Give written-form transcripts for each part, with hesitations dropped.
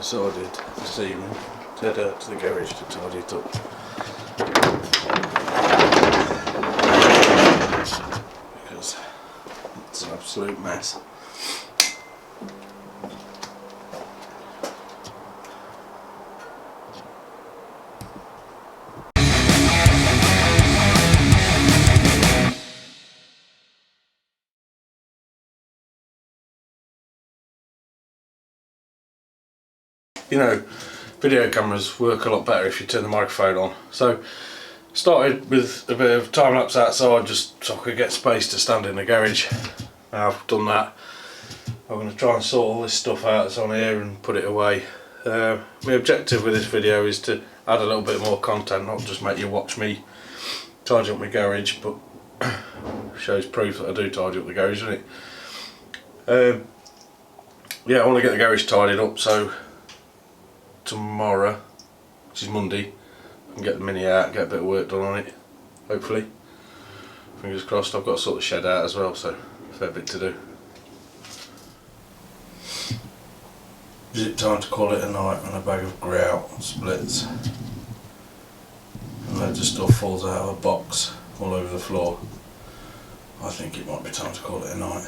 decided this evening to head out to the garage to tidy it up. Because it's an absolute mess. You know, video cameras work a lot better if you turn the microphone on. So, started with a bit of time lapse outside just so I could get space to stand in the garage. Now I've done that, I'm going to try and sort all this stuff out that's on here and put it away. My objective with this video is to add a little bit more content, not just make you watch me tidy up my garage, but shows proof that I do tidy up the garage, doesn't it? Yeah, I want to get the garage tidied up, so tomorrow, which is Monday, I can get the Mini out and get a bit of work done on it, hopefully. Fingers crossed. I've got to sort the shed out as well, so a fair bit to do. Is it time to call it a night when a bag of grout splits and loads of stuff falls out of a box all over the floor? I think it might be time to call it a night.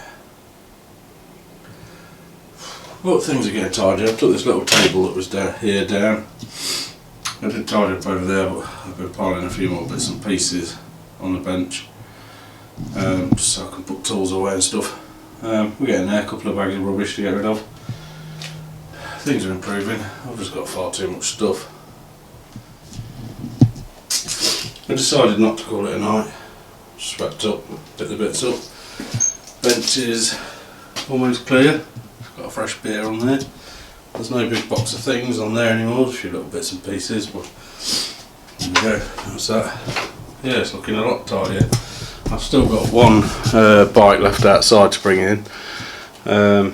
But things are getting tidy. I took this little table that was down here down. I did tidy up over there, but I've been piling a few more bits and pieces on the bench, just so I can put tools away and stuff. We're getting there, a couple of bags of rubbish to get rid of. Things are improving. I've just got far too much stuff. I decided not to call it a night. Swept up, put the bits up. Bench is almost clear. Got a fresh beer on there. There's no big box of things on there anymore, a few little bits and pieces, but there we go, that's that. Yeah, it's looking a lot tidier. I've still got one bike left outside to bring in, so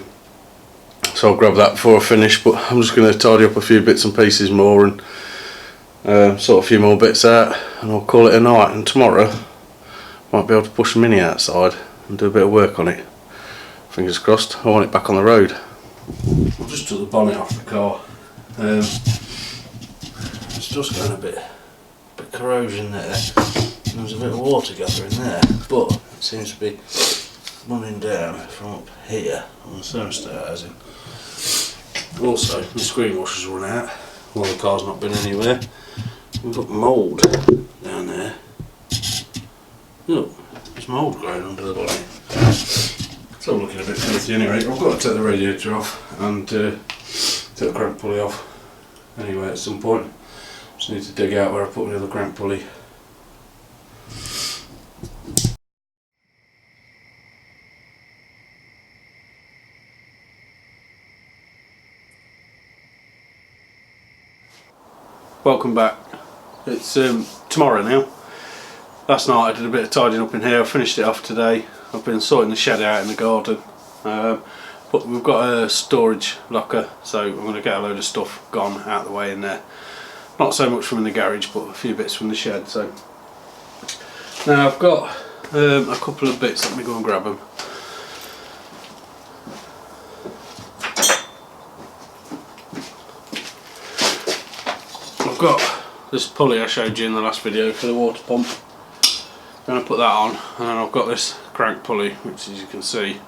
I'll grab that before I finish, but I'm just going to tidy up a few bits and pieces more and sort a few more bits out, and I'll call it a night. And tomorrow might be able to push the Mini outside and do a bit of work on it. Fingers crossed. I want it back on the road. I just took the bonnet off the car. It's just going a bit corrosion there. There's a bit of water gathering there, but it seems to be running down from up here on the thermostat, as in. Also, the screen washer's run out while the car's not been anywhere. We've got mould down there. Look, there's mould growing under the bonnet. So I'm looking a bit filthy anyway. I've got to take the radiator off and take the crank pulley off anyway at some point. Just need to dig out where I put my other crank pulley. Welcome back. It's tomorrow now. Last night I did a bit of tidying up in here. I finished it off today. I've been sorting the shed out in the garden, but we've got a storage locker, so I'm going to get a load of stuff gone out of the way in there. Not so much from in the garage, but a few bits from the shed. So now I've got a couple of bits. Let me go and grab them. I've got this pulley I showed you in the last video for the water pump. I'm going to put that on, and then I've got this crank pulley, which, as you can see,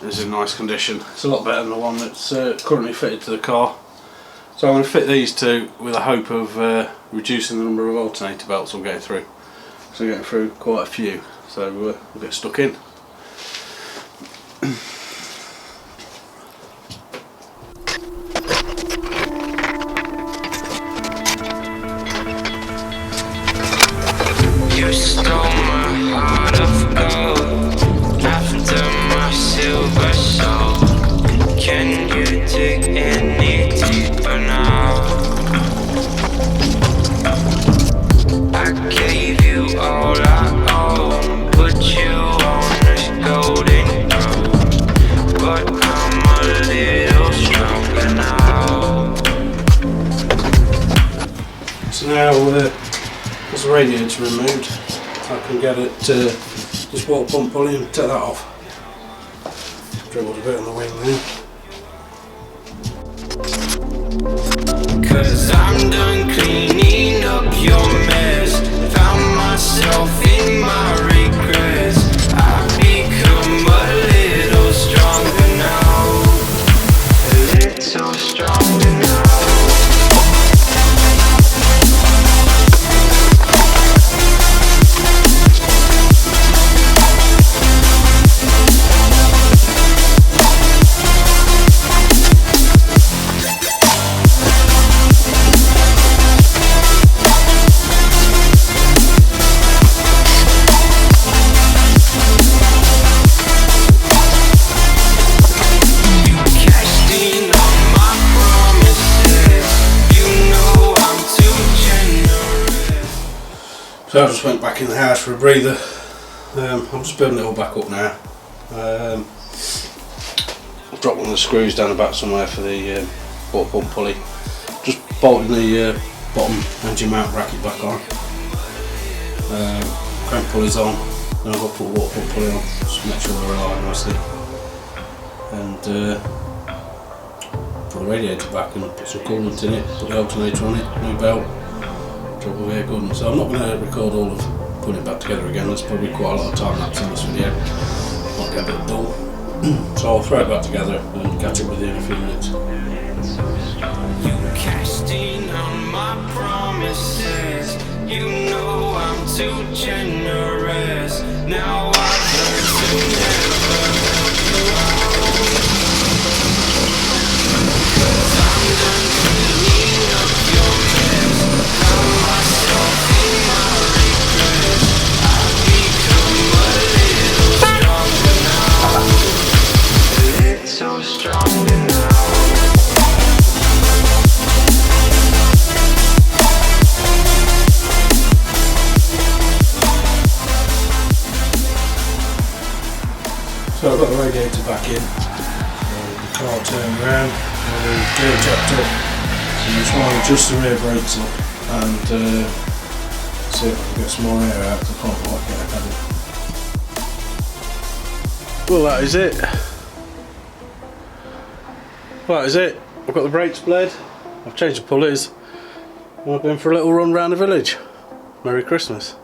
is in nice condition. It's a lot better than the one that's currently fitted to the car. So I'm going to fit these two with a hope of reducing the number of alternator belts I'm getting through. So I'm getting through quite a few, so we'll get stuck in. You stole my heart of gold after my silver soul. Can you dig any deeper now? I gave you all I own, put you on this golden throne, but I'm a little stronger now. So now there's the radiator removed. I can get it this water pump pulley and take that off. Dribbled a bit on the wing there. 'cause I'm done cleaning up your mess. Found myself in my regrets. I've become a little stronger now. A little stronger now. So I just went back in the house for a breather. I'm just building it all back up now. I've dropped one of the screws down about somewhere for the water pump pulley. Just bolting the bottom engine mount bracket back on. Crank pulleys on. Then I've got to put the water pump pulley on just to make sure they're aligned nicely. And put the radiator back and put some coolant in it, put the alternator on it, new belt. Trouble here, good. So I'm not going to record all of putting it back together again. There's probably quite a lot of time lapse in this video. Might get a bit dull. So I'll throw it back together and catch up with you in a few minutes. You casting on my promises. You know I'm too generous. Now I've learned to never help you out. 'Cause I'm done cleaning up your mess. Found myself in my regrets. I've become a little stronger now. A little stronger now. So I've got the radiator back in, the car turned around, the gear jacked up, and I just want to adjust the rear brakes up and see if I can get some more air out, because I can't quite get ahead of it. Well, that is it. That is it. I've got the brakes bled, I've changed the pulleys, and I've been for a little run around the village. Merry Christmas.